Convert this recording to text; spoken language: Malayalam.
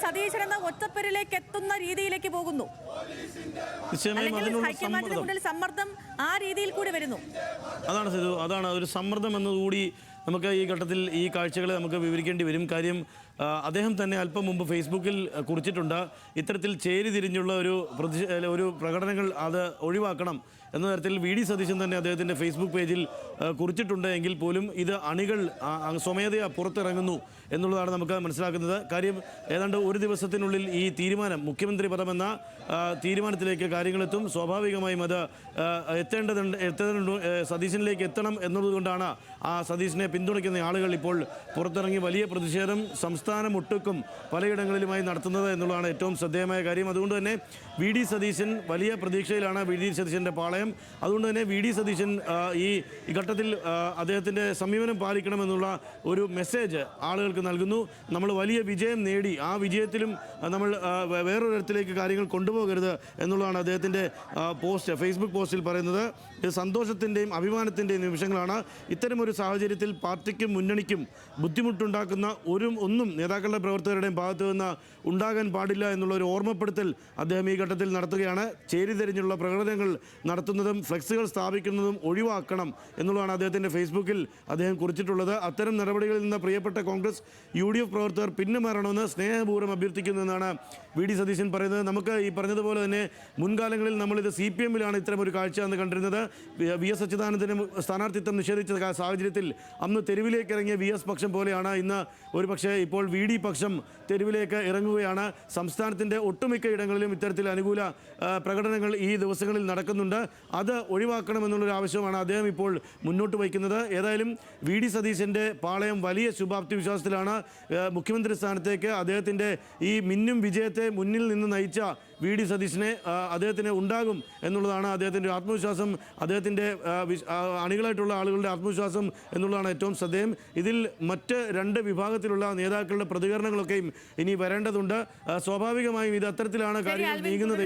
സതീശൻ എന്ന ഒറ്റപ്പെരിലേക്ക് എത്തുന്ന രീതിയിലേക്ക് പോകുന്നു. ഹൈക്കമാൻഡിന് മുന്നിൽ സമ്മർദ്ദം ആ രീതിയിൽ കൂടി വരുന്നു. അതാണ് ഒരു സമ്മർദ്ദം എന്നതുകൂടി നമുക്ക് ഈ ഘട്ടത്തിൽ ഈ കാഴ്ചകളെ നമുക്ക് വിവരിക്കേണ്ടി വരും. കാര്യം അദ്ദേഹം തന്നെ അല്പം മുമ്പ് ഫേസ്ബുക്കിൽ കുറിച്ചിട്ടുണ്ട്, ഇത്തരത്തിൽ ചേരിതിരിഞ്ഞുള്ള ഒരു പ്രകടനങ്ങൾ അത് ഒഴിവാക്കണം എന്ന തരത്തിൽ വി.ഡി. സതീശൻ തന്നെ അദ്ദേഹത്തിൻ്റെ ഫേസ്ബുക്ക് പേജിൽ കുറിച്ചിട്ടുണ്ട്. എങ്കിൽ പോലും ഇത് അണികൾ സ്വമേധയാ പുറത്തിറങ്ങുന്നു എന്നുള്ളതാണ് നമുക്ക് മനസ്സിലാക്കുന്നത്. കാര്യം ഏതാണ്ട് ഒരു ദിവസത്തിനുള്ളിൽ ഈ തീരുമാനം, മുഖ്യമന്ത്രി പദമെന്ന തീരുമാനത്തിലേക്ക് കാര്യങ്ങളെത്തും. സ്വാഭാവികമായും അത് എത്തേണ്ടതുണ്ട് സതീശനിലേക്ക് എത്തണം എന്നുള്ളതുകൊണ്ടാണ് ആ സതീശനെ പിന്തുണയ്ക്കുന്ന ആളുകൾ ഇപ്പോൾ പുറത്തിറങ്ങി വലിയ പ്രതിഷേധം സംസ്ഥാനം ഒട്ടുക്കും പലയിടങ്ങളിലുമായി നടത്തുന്നത് എന്നുള്ളതാണ് ഏറ്റവും ശ്രദ്ധേയമായ കാര്യം. അതുകൊണ്ട് തന്നെ വി.ഡി. സതീശൻ വലിയ പ്രതീക്ഷയിലാണ്. വി.ഡി. സതീശൻ്റെ പാളയം. അതുകൊണ്ട് തന്നെ വി.ഡി. സതീശൻ ഈ ഘട്ടത്തിൽ അദ്ദേഹത്തിൻ്റെ സമീപനം പാലിക്കണമെന്നുള്ള ഒരു മെസ്സേജ് ആളുകൾക്ക് നൽകുന്നു. നമ്മൾ വലിയ വിജയം നേടി, ആ വിജയത്തിലും നമ്മൾ വേറൊരിടത്തിലേക്ക് കാര്യങ്ങൾ കൊണ്ടുപോകരുത് എന്നുള്ളതാണ് അദ്ദേഹത്തിൻ്റെ ഫേസ്ബുക്ക് പോസ്റ്റിൽ പറയുന്നത്. ഇത് സന്തോഷത്തിൻ്റെയും അഭിമാനത്തിൻ്റെയും നിമിഷങ്ങളാണ്. ഇത്തരമൊരു സാഹചര്യത്തിൽ പാർട്ടിക്കും മുന്നണിക്കും ബുദ്ധിമുട്ടുണ്ടാക്കുന്ന ഒന്നും നേതാക്കളുടെ പ്രവർത്തകരുടെയും ഭാഗത്തു നിന്ന് ഉണ്ടാകാൻ പാടില്ല എന്നുള്ള ഒരു ഓർമ്മപ്പെടുത്തൽ അദ്ദേഹം ഈ ഘട്ടത്തിൽ നടത്തുകയാണ്. ചേരിതിരിഞ്ഞുള്ള പ്രകടനങ്ങൾ നടത്തുന്നതും ഫ്ലെക്സുകൾ സ്ഥാപിക്കുന്നതും ഒഴിവാക്കണം എന്നുള്ളതാണ് അദ്ദേഹത്തിൻ്റെ ഫേസ്ബുക്കിൽ അദ്ദേഹം കുറിച്ചിട്ടുള്ളത്. അത്തരം നടപടികളിൽ നിന്ന് പ്രിയപ്പെട്ട കോൺഗ്രസ് UDF പ്രവർത്തകർ പിന്മാറണമെന്ന് സ്നേഹപൂർവ്വം അഭ്യർത്ഥിക്കുന്നു എന്നാണ് വി.ഡി. സതീശൻ പറയുന്നത്. നമുക്ക് ഈ പറഞ്ഞതുപോലെ തന്നെ മുൻകാലങ്ങളിൽ നമ്മളിത് CPM-ലാണ് ഇത്തരം ഒരു കാഴ്ച എന്ന് കണ്ടിരുന്നത്. VS അച്യുതാനന്ദന് സ്ഥാനാർത്ഥിത്വം നിഷേധിച്ച സാഹചര്യത്തിൽ അന്ന് തെരുവിലേക്ക് ഇറങ്ങിയ VS പക്ഷം പോലെയാണ് ഇന്ന് ഒരുപക്ഷെ ഇപ്പോൾ VD പക്ഷം തെരുവിലേക്ക് ഇറങ്ങുകയാണ്. സംസ്ഥാനത്തിൻ്റെ ഒട്ടുമിക്ക ഇടങ്ങളിലും ഇത്തരത്തിൽ അനുകൂല പ്രകടനങ്ങൾ ഈ ദിവസങ്ങളിൽ നടക്കുന്നുണ്ട്. അത് ഒഴിവാക്കണമെന്നുള്ളൊരു ആവശ്യമാണ് അദ്ദേഹം ഇപ്പോൾ മുന്നോട്ട് വയ്ക്കുന്നത്. ഏതായാലും വി.ഡി. സതീശൻ്റെ പാളയം വലിയ ശുഭാപ്തി വിശ്വാസത്തിലാണ്. മുഖ്യമന്ത്രി സ്ഥാനത്തേക്ക് അദ്ദേഹത്തിൻ്റെ ഈ മിന്നും വിജയത്തെ മുന്നിൽ നിന്ന് നയിച്ച വി.ഡി. സതീശനെ അദ്ദേഹത്തിന് ഉണ്ടാകും എന്നുള്ളതാണ് അദ്ദേഹത്തിൻ്റെ ആത്മവിശ്വാസം, അദ്ദേഹത്തിൻ്റെ അണികളായിട്ടുള്ള ആളുകളുടെ ആത്മവിശ്വാസം എന്നുള്ളതാണ് ഏറ്റവും ശ്രദ്ധേയം. ഇതിൽ മറ്റ് രണ്ട് വിഭാഗത്തിലുള്ള നേതാക്കളുടെ പ്രതികരണങ്ങളൊക്കെയും ഇനി വരേണ്ടതുണ്ട്. സ്വാഭാവികമായും ഇത് അത്തരത്തിലാണ് കാര്യങ്ങൾ നീങ്ങുന്നത്.